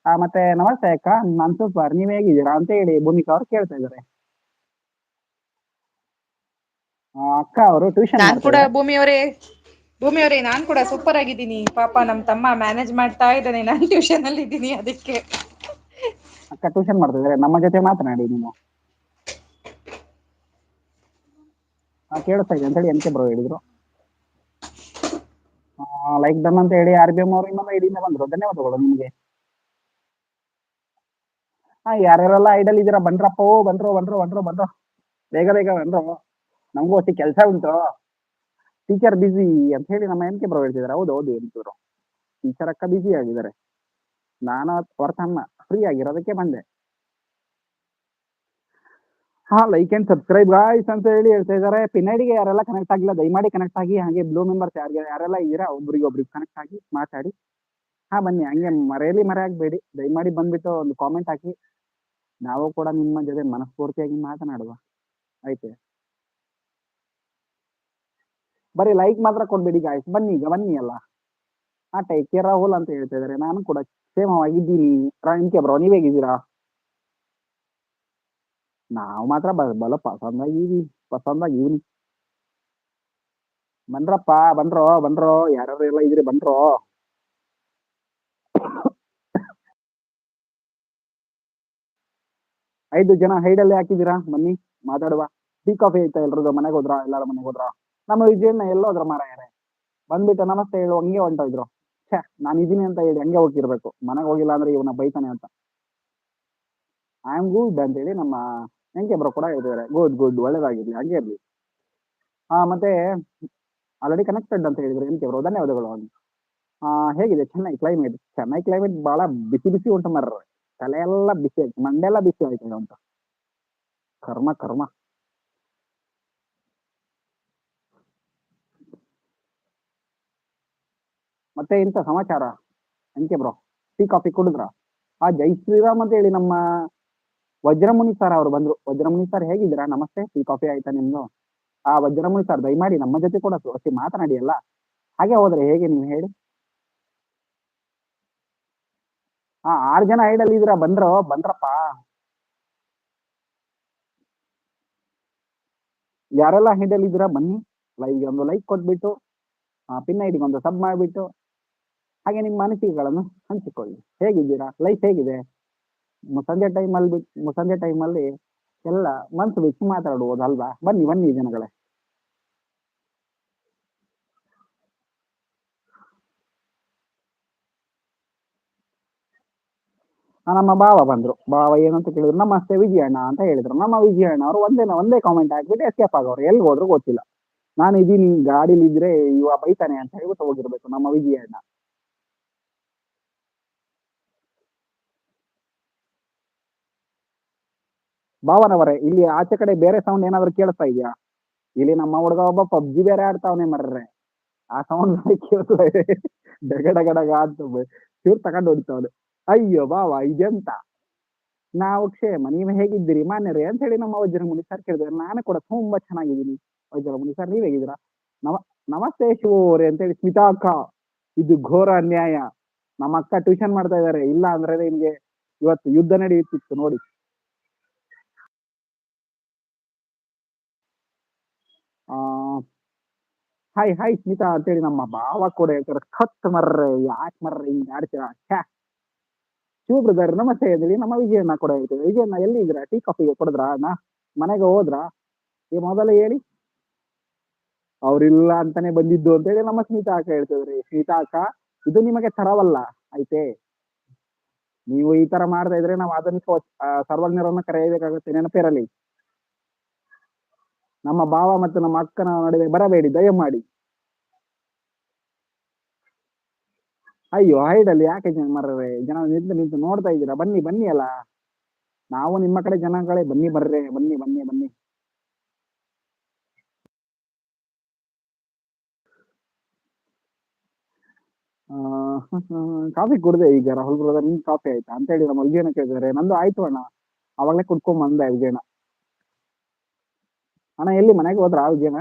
ಮತ್ತೆ ನಮಸ್ತೆ ಅಕ್ಕ, ನಾನ್ ಸೂಪರ್, ನೀವ್ ಹೇಗಿದ್ದೀರಾ ಅಂತ ಹೇಳಿ ಭೂಮಿಕಾ ಅವ್ರು ಕೇಳ್ತಾ ಇದಾರೆ. ಅಕ್ಕ ಅವರು ಟ್ಯೂಷನ್ ನಾನ್ ಮಾಡ್ತಾ ಕೂಡ ಇದಾರೆ. ಭೂಮಿಯವರೇ ನಾನ್ ಕೂಡ ಸೂಪರ್ ಆಗಿದ್ದೀನಿ. ಪಾಪ ನಮ್ ತಮ್ಮ ಮ್ಯಾನೇಜ್ ಮಾಡ್ತಾ ಇದ್ದಾನೆ, ನಾನ್ ಟ್ಯೂಷನ್ ಅಲ್ಲಿ ಇದ್ದೀನಿ ಅದಕ್ಕೆ. ಅಕ್ಕ ಟ್ಯೂಷನ್ ಮಾಡ್ತಾ ಇದಾರೆ, ನಮ್ಮ ಜೊತೆ ಮಾತನಾಡಿ ನೀವು. ಕೇಳಿಸ್ತಾ ಇದೆ ಅಂತ ಹೇಳಿ ಎನ್ ಕೆ ಬ್ರೋ ಹೇಳಿದ್ರು. ಲೈಕ್ ಡನ್ ಅಂತ ಹೇಳಿ ಆರ್ ಬಿ ಎಂ ಅವರು ಇನ್ನೊಂದು ಐಡಿಯಿಂದ ಬಂದ್ರು, ಧನ್ಯವಾದಗಳು ನಿಮಗೆ. ಯಾರ್ಯಾರೆಲ್ಲ ಐಡಲ್ ಇದ್ದೀರಾ ಬನ್ರಪ್ಪ, ಬನ್ರೋ ಬನ್ರೋ ಬನ್ರೋ ಬನ್ರೋ, ಬೇಗ ಬೇಗ ಬನ್ರೋ, ನಮಗೂ ಅಷ್ಟೇ ಕೆಲಸ ಉಂಟು. ಟೀಚರ್ ಬಿಸಿ ಅಂತ ಹೇಳಿ ನಮ್ಮ ಎನ್ ಕೆ ಬ್ರೋ ಹೇಳ್ತಿದ್ದಾರೆ. ಹೌದು ಹೌದು ಎಂತವ್ರು, ಟೀಚರ್ ಅಕ್ಕ ಬಿಸಿ ಆಗಿದ್ದಾರೆ. ನಾನು ವರ್ತನ್ನ ಫ್ರೀ ಆಗಿರೋದಕ್ಕೆ ಬಂದೆ. ಲೈಕ್ ಅಂಡ್ ಸಬ್ಸ್ಕ್ರೈಬ್ ಗಾಯ್ಸ್ ಅಂತ ಹೇಳಿ ಹೇಳ್ತಾ ಇದ್ದಾರೆ. ಪಿನ್ನಡಿಗೆ ಯಾರೆಲ್ಲ ಕನೆಕ್ಟ್ ಆಗಿಲ್ಲ ದಯಮಾಡಿ ಕನೆಕ್ಟ್ ಆಗಿ, ಹಾಗೆ ಬ್ಲೂ ಮೆಂಬರ್ಸ್ ಯಾರೆಲ್ಲ ಇದ್ದೀರಾ ಒಬ್ರಿಗೆ ಕನೆಕ್ಟ್ ಆಗಿ ಮಾತಾಡಿ. ಬನ್ನಿ, ಹಂಗೆ ಮರೆಯಾಗಬೇಡಿ, ದಯಮಾಡಿ ಬಂದ್ಬಿಟ್ಟು ಒಂದು ಕಾಮೆಂಟ್ ಹಾಕಿ. ನಾವು ಕೂಡ ನಿಮ್ಮ ಜೊತೆ ಮನಸ್ಫೂರ್ತಿಯಾಗಿ ಮಾತನಾಡುವ, ಆಯ್ತು. ಬರೀ ಲೈಕ್ ಮಾತ್ರ ಕೊಡ್ಬೇಡಿ ಗಾಯ್ಸ್, ಬನ್ನಿ ಈಗ ಬನ್ನಿ ಅಲ್ಲ. ಟೇಕ್ ಕೇರ್ ರಾಹುಲ್ ಅಂತ ಹೇಳ್ತಾ ಇದ್ದಾರೆ. ನಾನು ಕೂಡ ಕ್ಷೇಮವಾಗಿದ್ದೀನಿ. ಕೆ ಬ್ರೋ ನೀವ್ ಹೇಗಿದ್ದೀರಾ? ನಾವು ಮಾತ್ರ ಬಲ ಪಸಂದಾಗಿವ್ನಿ. ಬನ್ರಪ್ಪ, ಬನ್ರೋ ಬನ್ರೋ, ಯಾರು ಎಲ್ಲ ಇದ್ರಿ ಬನ್ರೋ. 5 ಜನ ಹೈಡಲ್ಲೇ ಹಾಕಿದ್ದೀರಾ, ಬನ್ನಿ ಮಾತಾಡುವ. ಟೀ ಕಾಫಿ ಆಯ್ತಾ ಎಲ್ರದ್ದು? ಮನೆಗೆ ಹೋದ್ರ? ಎಲ್ಲಾರ ಮನೆಗೆ ಹೋದ್ರ? ನಮ್ಮ ವಿಜಯಣ್ಣ ಎಲ್ಲೋದ್ರ ಮಾರಾಯರೆ? ಬಂದ್ಬಿಟ್ಟು ನಮಸ್ತೆ ಹೇಳು ಹಂಗೆ ಹೊಂಟೋದ್ರು. ನಾನು ಇದೀನಿ ಅಂತ ಹೇಳಿ ಹಂಗೆ ಹೋಗಿರ್ಬೇಕು, ಮನೆಗೆ ಹೋಗಿಲ್ಲ ಅಂದ್ರೆ ಇವನ ಬೈತಾನೆ ಅಂತ. ಐ ಆಮ್ ಗುಡ್ ಅಂತ ಹೇಳಿ ನಮ್ಮ ಎಂಕೆ ಬ್ರೋ ಕೂಡ ಹೇಳ್ತಿದ್ದಾರೆ. ಗುಡ್ ಗುಡ್, ಒಳ್ಳೇದಾಗಿರ್ಲಿ, ಹಂಗೆ ಇರ್ಲಿ. ಮತ್ತೆ ಆಲ್ರೆಡಿ ಕನೆಕ್ಟೆಡ್ ಅಂತ ಹೇಳಿದ್ರು ಎಂಕೆ ಬ್ರೋ, ಧನ್ಯವಾದಗಳು. ಹೇಗಿದೆ ಚೆನ್ನೈ ಕ್ಲೈಮೇಟ್ ಬಹಳ ಬಿಸಿ ಬಿಸಿ ಉಂಟು ಮರ್ರೆ. ತಲೆ ಎಲ್ಲ ಬಿಸಿ ಆಯ್ತು, ಮಂಡೆಲ್ಲ ಬಿಸಿ ಆಯ್ತು ಅಂತ. ಕರ್ಮ ಕರ್ಮ. ಮತ್ತೆ ಇಂಥ ಸಮಾಚಾರ ಎಂಕೆ ಬ್ರೋ, ಟೀ ಕಾಫಿ ಕುಡಿದ್ರ? ಜೈ ಶ್ರೀರಾಮ್ ಅಂತ ಹೇಳಿ ನಮ್ಮ ವಜ್ರಮುನಿ ಸರ್ ಅವರು ಬಂದ್ರು. ವಜ್ರಮುನಿ ಸರ್ ಹೇಗಿದ್ದೀರಾ? ನಮಸ್ತೆ, ಟೀ ಕಾಫಿ ಆಯ್ತಾ ನಿಮ್ದು? ವಜ್ರಮುನಿ ಸರ್ ದಯಮಾಡಿ ನಮ್ಮ ಜೊತೆ ಕೂಡ ಅಷ್ಟೇ ಮಾತನಾಡಿ ಅಲ್ಲ, ಹಾಗೆ ಹೋದ್ರೆ ಹೇಗೆ ನೀವು ಹೇಳಿ. 6 ಜನ ಐಡಲ್ ಇದ್ದೀರಾ, ಬನ್ರಪ್ಪ. ಯಾರೆಲ್ಲ ಐಡಲ್ ಇದ್ದೀರಾ ಬನ್ನಿ, ಒಂದು ಲೈಕ್ ಕೊಟ್ಬಿಟ್ಟು, ಪಿನ್ ಐಡಿಗೆ ಒಂದು ಸಬ್ ಮಾಡಿಬಿಟ್ಟು, ಹಾಗೆ ನಿಮ್ಮ ಅನಿಸಿಕೆಗಳನ್ನು ಹಂಚಿಕೊಳ್ಳಿ. ಹೇಗಿದ್ದೀರಾ? ಲೈಫ್ ಹೇಗಿದೆ? ಸಂಜೆ ಟೈಮಲ್ಲಿ ಎಲ್ಲ ಮನ್ಸು ಬಿಟ್ಟು ಮಾತಾಡುವುದು ಅಲ್ವಾ? ಬನ್ನಿ ಬನ್ನಿ ಜನಗಳೇ. ನಮ್ಮ ಭಾವ ಬಂದ್ರು. ಭಾವ ಏನಂತ ಕೇಳಿದ್ರು, ನಮಸ್ತೆ ವಿಜಯಣ್ಣ ಅಂತ ಹೇಳಿದ್ರು. ನಮ್ಮ ವಿಜಯಣ್ಣ ಅವರು ಒಂದೇ ಕಾಮೆಂಟ್ ಹಾಕ್ಬಿಟ್ಟು ಎಸ್ಕೇಪ್ ಆಗೋರು, ಎಲ್ಲಿ ಹೋದ್ರು ಗೊತ್ತಿಲ್ಲ. ನಾನು ಇದೀನಿ ಗಾಡಿಲಿ ಇದ್ರೆ ಇವ ಬೈತಾನೆ ಅಂತ ಹೇಳ್ಬಿಟ್ಟು ಹೋಗಿರ್ಬೇಕು ನಮ್ಮ ವಿಜಯಣ್ಣ. ಭಾವನವರೇ, ಇಲ್ಲಿ ಆಚೆ ಕಡೆ ಬೇರೆ ಸೌಂಡ್ ಏನಾದ್ರು ಕೇಳಿಸ್ತಾ ಇದೆಯಾ? ಇಲ್ಲಿ ನಮ್ಮ ಹುಡುಗ ಒಬ್ಬ ಪಬ್ಜಿ ಬೇರೆ ಆಡ್ತಾವನೆ ಮರ್ರೆ, ಆ ಸೌಂಡ್ ಕೇಳಿಸ್ತಾ ಇದೆ. ಡಗಡಗಡಗ ಅಂತ ಚೂರ್ ತಗೊಂಡು ಹೊಡಿತಾವನೆ. ಅಯ್ಯೋ ಬಾವ ಇದೆಂತ. ನಾವು ಕ್ಷೇಮ, ನೀವು ಹೇಗಿದ್ದೀರಿ ಮಾನ್ಯರೇ ಅಂತ ಹೇಳಿ ನಮ್ಮ ವಜ್ರಮುನಿ ಸರ್ ಕೇಳಿದ್ರೆ, ನಾನು ಕೂಡ ತುಂಬಾ ಚೆನ್ನಾಗಿದ್ದೀನಿ. ವಜ್ರಮುನಿ ಸರ್ ನೀವ್ ಹೇಗಿದ್ದೀರಾ? ನಮಸ್ತೆ ಶಿವರೇ ಅಂತ ಹೇಳಿ ಸ್ಮಿತಾ ಅಕ್ಕ, ಇದು ಘೋರ ಅನ್ಯಾಯ. ನಮ್ಮ ಅಕ್ಕ ಟ್ಯೂಷನ್ ಮಾಡ್ತಾ ಇದಾರೆ, ಇಲ್ಲ ಅಂದ್ರೆ ನಿಮ್ಗೆ ಇವತ್ತು ಯುದ್ಧ ನಡೆಯುತ್ತಿತ್ತು ನೋಡಿ. ಹಾಯ್ ಹಾಯ್ ಸ್ಮಿತಾ ಅಂತೇಳಿ ನಮ್ಮ ಭಾವ ಕೂಡ ಹೇಳ್ತಾರೆ. ಖತ್ ಮರ್ರೆ, ಯಾಕೆ ಮರ್ರೆ ಹಿಂಗ್ ಆಡ್ತೀರಾ? ಶಿವ ಬ್ರದರ್ ನಮಸ್ತೆ ಹೇಳಿ ನಮ್ಮ ವಿಜಯಣ್ಣ ಕೂಡ ಹೇಳ್ತೇವೆ. ವಿಜಯಣ್ಣ ಎಲ್ಲಿ ಇದ್ರ? ಟೀ ಕಾಫಿಗೆ ಕೊಡದ್ರ? ಮನೆಗೆ ಹೋದ್ರ? ಈ ಮೊದಲು ಹೇಳಿ. ಅವ್ರಿಲ್ಲ ಅಂತಾನೆ ಬಂದಿದ್ದು ಅಂತ ಹೇಳಿ ನಮ್ಮ ಸ್ಮಿತಾ ಅಕ್ಕ ಹೇಳ್ತಿದ್ರಿ. ಸ್ಮಿತಾ ಅಕ್ಕ, ಇದು ನಿಮಗೆ ತರವಲ್ಲ ಆಯ್ತೆ. ನೀವು ಈ ತರ ಮಾಡ್ತಾ ಇದ್ರೆ ನಾವು ಆಧುನಿಕ ಸರ್ವಜ್ಞರನ್ನ ಕರೆಯಬೇಕಾಗುತ್ತೆ, ನೆನಪಿರಲಿ. ನಮ್ಮ ಭಾವ ಮತ್ತು ನಮ್ಮ ಅಕ್ಕನ ನಡುವೆ ಬರಬೇಡಿ ದಯಮಾಡಿ. ಅಯ್ಯೋ ಹೈಡಲ್ಲಿ ಯಾಕೆ ಮರ್ರೆ ಜನ ನಿಂತು ನಿಂತು ನೋಡ್ತಾ ಇದ್ದೀರಾ? ಬನ್ನಿ ಬನ್ನಿ ಅಲ್ಲ, ನಾವು ನಿಮ್ಮ ಕಡೆ ಜನಗಳೇ, ಬನ್ನಿ ಬರ್ರೆ, ಬನ್ನಿ ಬನ್ನಿ ಬನ್ನಿ. ಕಾಫಿ ಕುಡ್ದೆ ಈಗ ರಾಹುಲ್ ಬ್ರದರ್, ನಿಮ್ ಕಾಫಿ ಆಯ್ತಾ ಅಂತ ಹೇಳಿ ನಮ್ಮ ವಿಜಯನ ಕೇಳಿದ್ರೆ, ನಂದು ಆಯ್ತು ಅಣ್ಣ, ಅವಾಗಲೇ ಕುಡ್ಕೊಂಡ್ ಬಂದೆ ವಿಜಯನ. ಅಣ್ಣ ಎಲ್ಲಿ ಮನೆಗೆ ಹೋದ್ರ ವಿಜಯನ?